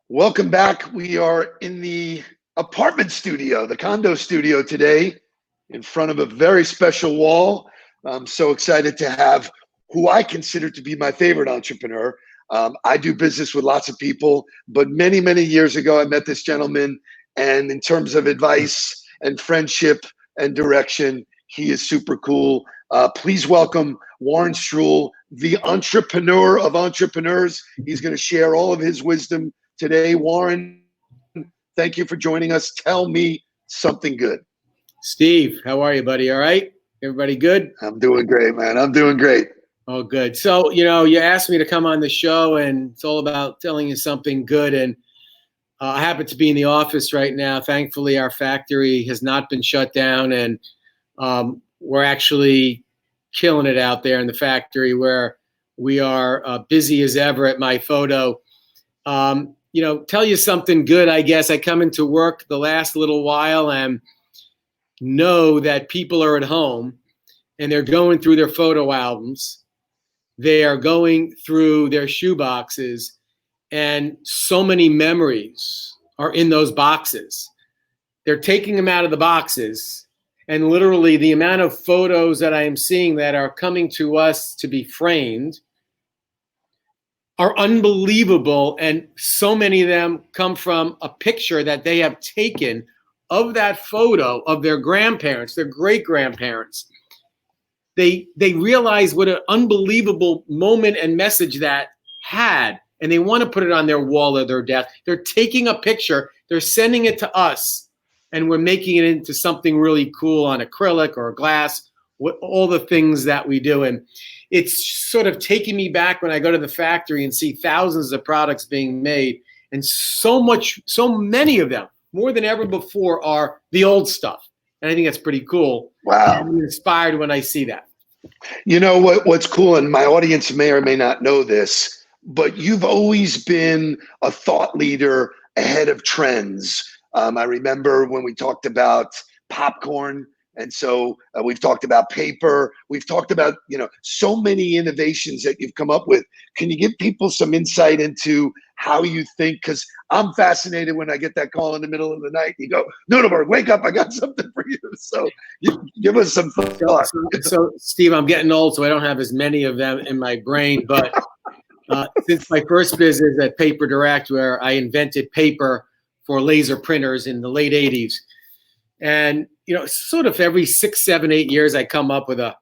Welcome back. We are in the apartment studio, the condo studio today, in front of a very special wall. I'm so excited to have who I consider to be my favorite entrepreneur. I do business with lots of people, but many, many years ago, I met this gentleman, and in terms of advice and friendship and direction, he is super cool. Please welcome Warren Struhl, the entrepreneur of entrepreneurs. He's going to share all of his wisdom today. Warren, thank you for joining us. Tell me something good. Steve, how are you, buddy? All right? Everybody good? I'm doing great, man. I'm doing great. Oh, good. So, you asked me to come on the show, and it's all about telling you something good. And I happen to be in the office right now. Thankfully, our factory has not been shut down, and we're actually killing it out there in the factory where we are busy as ever at my photo. Tell you something good, I guess. I come into work the last little while and know that people are at home and they're going through their photo albums. They are going through their shoe boxes, and so many memories are in those boxes. They're taking them out of the boxes, and literally the amount of photos that I am seeing that are coming to us to be framed are unbelievable, and so many of them come from a picture that they have taken of that photo of their grandparents, their great-grandparents. They realize what an unbelievable moment and message that had, and they want to put it on their wall or their desk. They're taking a picture, they're sending it to us, and we're making it into something really cool on acrylic or glass, all the things that we do. And it's sort of taking me back when I go to the factory and see thousands of products being made, and so many of them, more than ever before, are the old stuff. And I think that's pretty cool. Wow. I'm inspired when I see that. You know what's cool, and my audience may or may not know this, but you've always been a thought leader ahead of trends. I remember when we talked about popcorn. And so we've talked about paper. We've talked about, so many innovations that you've come up with. Can you give people some insight into how you think? Because I'm fascinated when I get that call in the middle of the night. You go, Nuremberg, wake up. I got something for you. So you give us some thought. So, Steve, I'm getting old, so I don't have as many of them in my brain. But since my first business at PaperDirect, where I invented paper for laser printers in the late 80s, and sort of every 6, 7, 8 years, I come up with a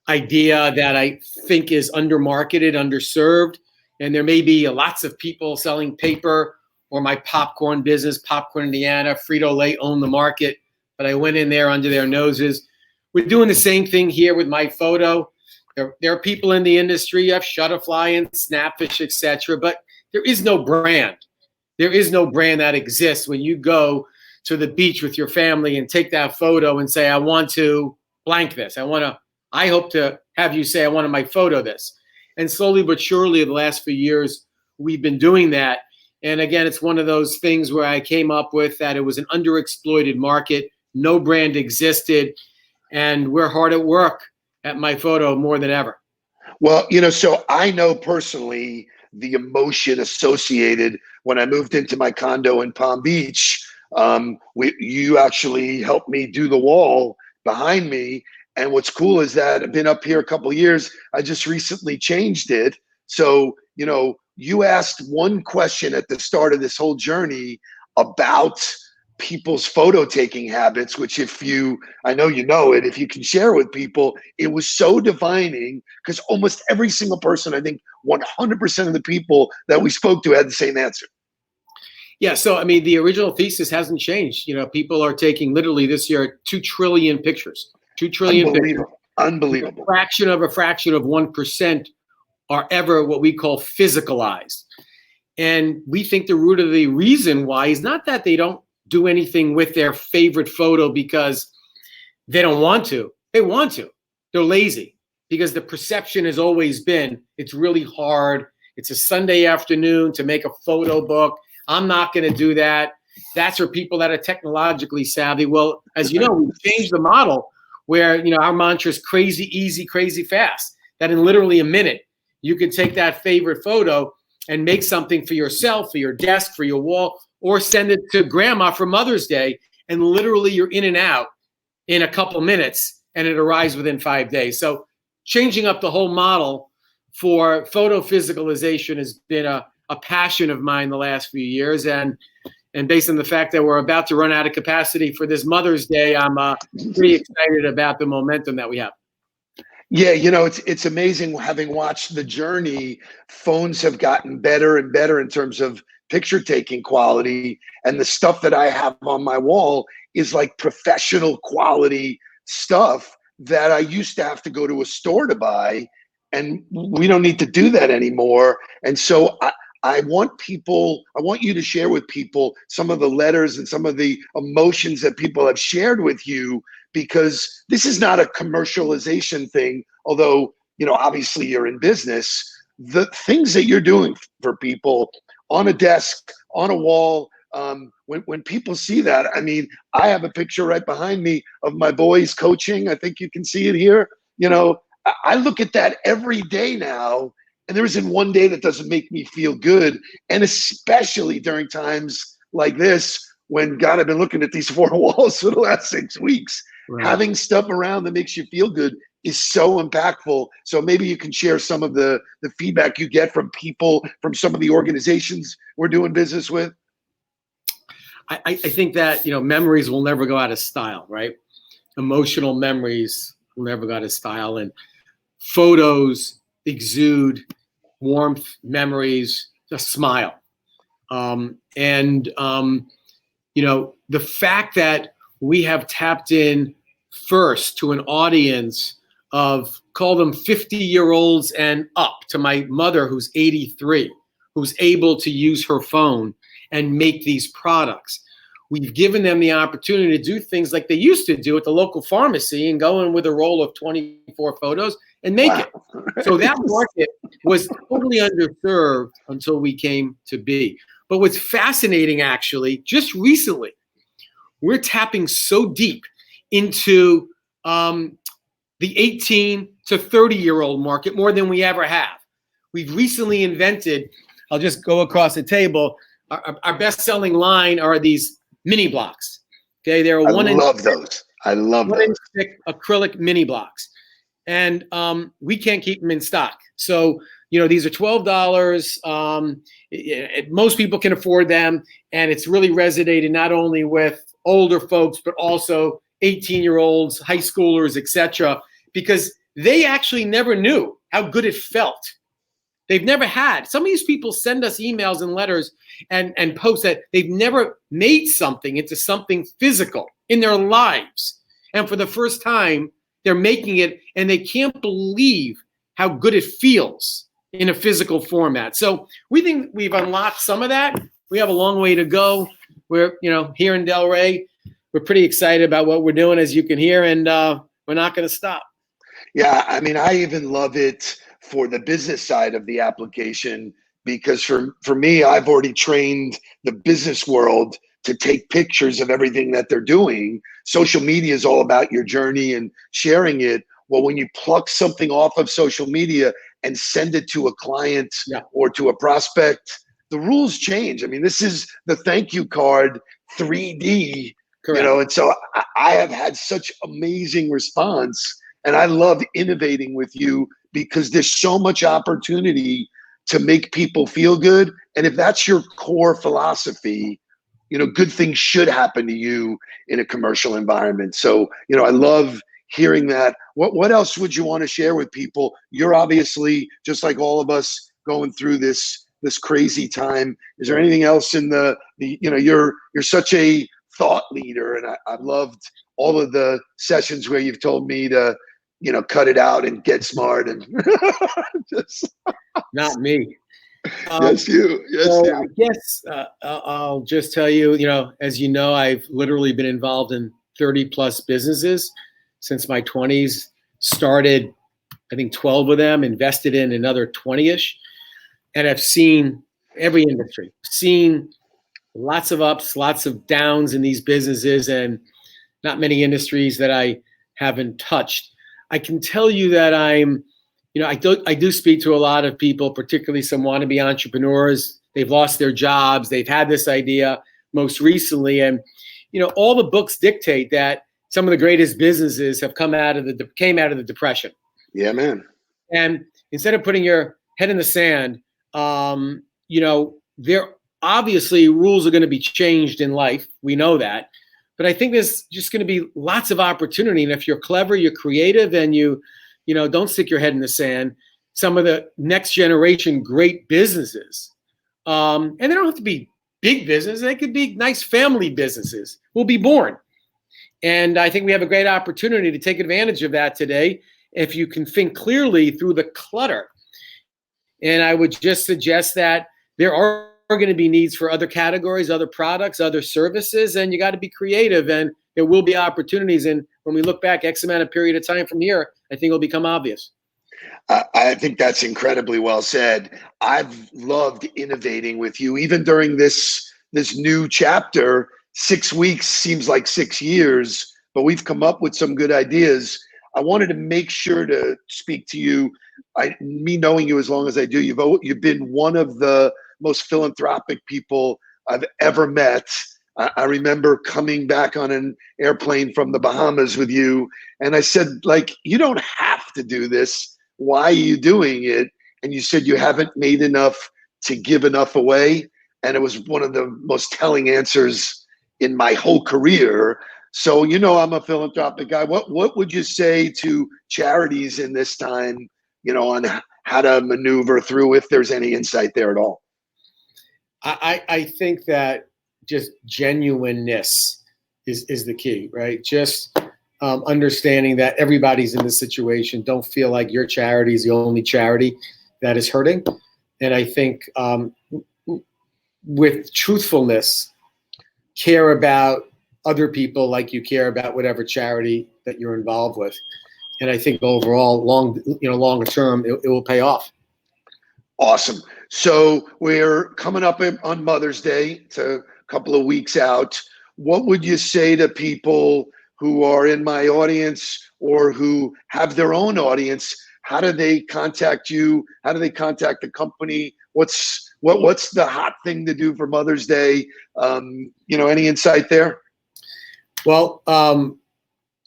idea that I think is undermarketed, underserved, and there may be lots of people selling paper, or my popcorn business, Popcorn Indiana, Frito-Lay own the market, but I went in there under their noses. We're doing the same thing here with my photo. There are people in the industry, you have Shutterfly and Snapfish, etc., but there is no brand. There is no brand that exists when you go to the beach with your family and take that photo and say, I want to blank this. I hope to have you say, I want my photo this. And slowly but surely, the last few years, we've been doing that. And again, it's one of those things where I came up with that it was an underexploited market. No brand existed. And we're hard at work at my photo more than ever. Well, so I know personally the emotion associated when I moved into my condo in Palm Beach. You actually helped me do the wall behind me. And what's cool is that I've been up here a couple of years. I just recently changed it. So, you asked one question at the start of this whole journey about people's photo taking habits, which I know it, if you can share with people, it was so defining because almost every single person, I think 100% of the people that we spoke to had the same answer. Yeah, so the original thesis hasn't changed. People are taking literally this year 2 trillion pictures. 2 trillion pictures. Unbelievable. A fraction of 1% are ever what we call physicalized. And we think the root of the reason why is not that they don't do anything with their favorite photo because they don't want to. They want to. They're lazy because the perception has always been it's really hard. It's a Sunday afternoon to make a photo book. I'm not going to do that. That's for people that are technologically savvy. Well, as you know, we've changed the model where, our mantra is crazy, easy, crazy, fast. That in literally a minute, you can take that favorite photo and make something for yourself, for your desk, for your wall, or send it to grandma for Mother's Day. And literally you're in and out in a couple minutes and it arrives within 5 days. So changing up the whole model for photo physicalization has been a passion of mine the last few years. And based on the fact that we're about to run out of capacity for this Mother's Day, I'm pretty excited about the momentum that we have. Yeah, you know, it's amazing having watched the journey. Phones have gotten better and better in terms of picture taking quality, and the stuff that I have on my wall is like professional quality stuff that I used to have to go to a store to buy, and we don't need to do that anymore. And so I want you to share with people some of the letters and some of the emotions that people have shared with you, because this is not a commercialization thing, although, you know, obviously you're in business. The things that you're doing for people on a desk, on a wall, when people see that, I mean, I have a picture right behind me of my boys coaching. I think you can see it here. You know, I look at that every day now, and there isn't one day that doesn't make me feel good. And especially during times like this, when, God, I've been looking at these four walls for the last 6 weeks. Right. Having stuff around that makes you feel good is so impactful. So maybe you can share some of the feedback you get from people, from some of the organizations we're doing business with. I think that, you know, memories will never go out of style, right? Emotional memories will never go out of style. And photos exude warmth, memories, a smile. You know, the fact that we have tapped in first to an audience of, call them 50-year-olds and up, to my mother who's 83, who's able to use her phone and make these products. We've given them the opportunity to do things like they used to do at the local pharmacy and go in with a roll of 24 photos and make it. So that market was totally underserved until we came to be. But what's fascinating, actually, just recently, we're tapping so deep into the 18 to 30-year-old market more than we ever have. We've recently invented, I'll just go across the table, our best-selling line are these mini blocks. Okay, they're I love those acrylic mini blocks, and we can't keep them in stock. So, you know, these are $12. Most people can afford them, and it's really resonated not only with older folks but also 18-year-olds, high schoolers, etc., because they actually never knew how good it felt. They've never had. Some of these people send us emails and letters and post that they've never made something into something physical in their lives. And for the first time, they're making it, and they can't believe how good it feels in a physical format. So we think we've unlocked some of that. We have a long way to go. We're, you know, here in Delray, we're pretty excited about what we're doing, as you can hear, and we're not going to stop. Yeah, I mean, I even love it for the business side of the application, because for me, I've already trained the business world to take pictures of everything that they're doing. Social media is all about your journey and sharing it. Well, when you pluck something off of social media and send it to a client or to a prospect, the rules change. I mean, this is the thank you card 3D. Correct. You know, and so I have had such amazing response, and I love innovating with you because there's so much opportunity to make people feel good. And if that's your core philosophy, you know, good things should happen to you in a commercial environment. So, you know, I love hearing that. What else would you want to share with people? You're obviously, just like all of us, going through this crazy time. Is there anything else in the you know, you're such a thought leader, and I've loved all of the sessions where you've told me to, you know, cut it out and get smart and just not me. Yes, you. Yes, so you. I guess I'll just tell you, you know, as you know, I've literally been involved in 30 plus businesses since my 20s. Started, I think, 12 of them, invested in another 20-ish, and I've seen every industry, seen lots of ups, lots of downs in these businesses, and not many industries that I haven't touched. I can tell you that I'm, I do speak to a lot of people, particularly some wannabe entrepreneurs. They've lost their jobs. They've had this idea most recently. And, all the books dictate that some of the greatest businesses have came out of the Depression. Yeah, man. And instead of putting your head in the sand, there obviously rules are going to be changed in life. We know that. But I think there's just going to be lots of opportunity. And if you're clever, you're creative, and you don't stick your head in the sand, some of the next generation great businesses, and they don't have to be big businesses, they could be nice family businesses, will be born. And I think we have a great opportunity to take advantage of that today if you can think clearly through the clutter. And I would just suggest that there are going to be needs for other categories, other products, other services, and you got to be creative, and there will be opportunities. And when we look back X amount of period of time from here, I think it'll become obvious. I think that's incredibly well said. I've loved innovating with you, even during this new chapter. 6 weeks seems like 6 years, but we've come up with some good ideas. I wanted to make sure to speak to you. Me knowing you as long as I do, you've been one of the most philanthropic people I've ever met. I remember coming back on an airplane from the Bahamas with you, and I said, you don't have to do this. Why are you doing it? And you said you haven't made enough to give enough away. And it was one of the most telling answers in my whole career. So, I'm a philanthropic guy. What would you say to charities in this time, on how to maneuver through, if there's any insight there at all? I think that just genuineness is the key, right? Just understanding that everybody's in this situation. Don't feel like your charity is the only charity that is hurting. And I think with truthfulness, care about other people like you care about whatever charity that you're involved with. And I think overall, longer term, it will pay off. Awesome. So we're coming up on Mother's Day. It's a couple of weeks out. What would you say to people who are in my audience or who have their own audience? How do they contact you? How do they contact the company? What's the hot thing to do for Mother's Day? Any insight there? Well,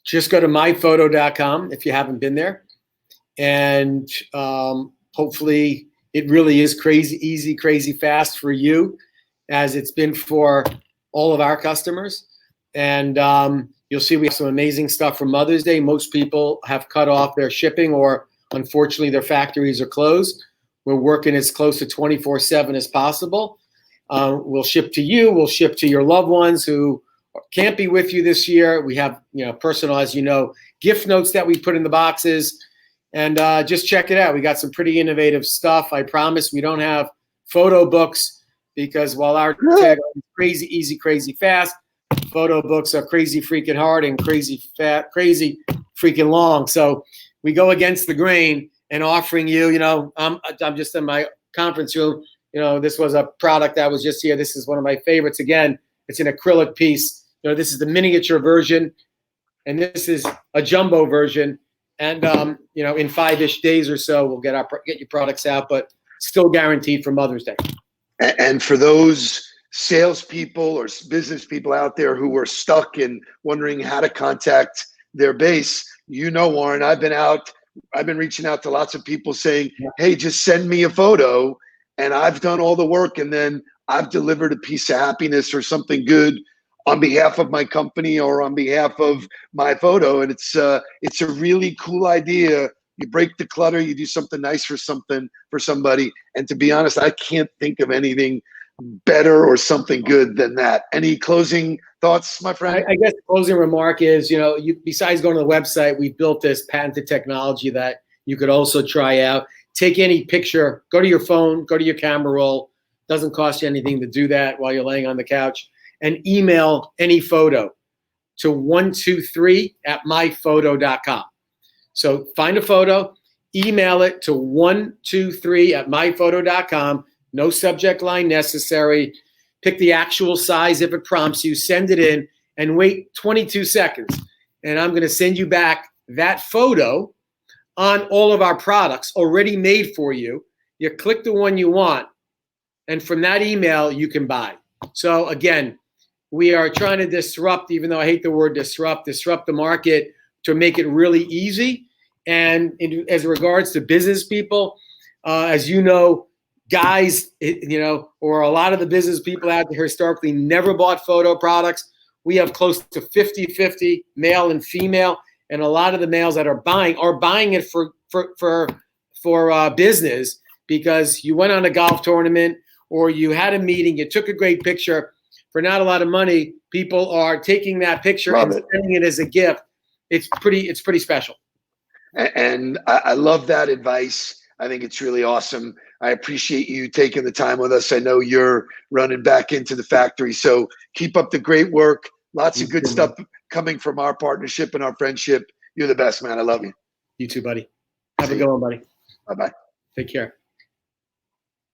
just go to myphoto.com if you haven't been there. And hopefully it really is crazy easy, crazy fast for you, as it's been for all of our customers. And you'll see we have some amazing stuff for Mother's Day. Most people have cut off their shipping, or unfortunately their factories are closed. We're working as close to 24/7 as possible. We'll ship to you. We'll ship to your loved ones who can't be with you this year. We have, personalized, gift notes that we put in the boxes, and just check it out. We got some pretty innovative stuff. I promise we don't have photo books, because while our tag is crazy easy, crazy fast, photo books are crazy freaking hard and crazy crazy freaking long. So we go against the grain and offering you, I'm just in my conference room. This was a product that was just here. This is one of my favorites. Again, it's an acrylic piece. This is the miniature version, and this is a jumbo version. And in 5-ish days or so, we'll get your products out, but still guaranteed for Mother's Day. And for those salespeople or business people out there who are stuck and wondering how to contact their base, Warren, I've been reaching out to lots of people saying, hey, just send me a photo, and I've done all the work, and then I've delivered a piece of happiness or something good on behalf of my company or on behalf of my photo. And it's a really cool idea. You break the clutter, you do something nice for somebody. And to be honest, I can't think of anything better or something good than that. Any closing thoughts, my friend? I guess the closing remark is, besides going to the website, we've built this patented technology that you could also try out. Take any picture, go to your phone, go to your camera roll. Doesn't cost you anything to do that while you're laying on the couch, and email any photo to 123@myphoto.com. So find a photo, email it to 123@myphoto.com. No subject line necessary. Pick the actual size if it prompts you. Send it in and wait 22 seconds. And I'm going to send you back that photo on all of our products already made for you. You click the one you want, and from that email, you can buy. So again, we are trying to disrupt, even though I hate the word disrupt the market to make it really easy. And as regards to business people, as you know, guys, or a lot of the business people out there historically never bought photo products. We have close to 50-50 male and female, and a lot of the males that are buying it for business, because you went on a golf tournament or you had a meeting, you took a great picture for not a lot of money. People are taking that picture and sending it as a gift. It's pretty special. And I love that advice. I think it's really awesome. I appreciate you taking the time with us. I know you're running back into the factory, so keep up the great work. Lots of good stuff coming from our partnership and our friendship. You're the best, man. I love you. You too, buddy. Have a good one, buddy. Bye-bye. Take care.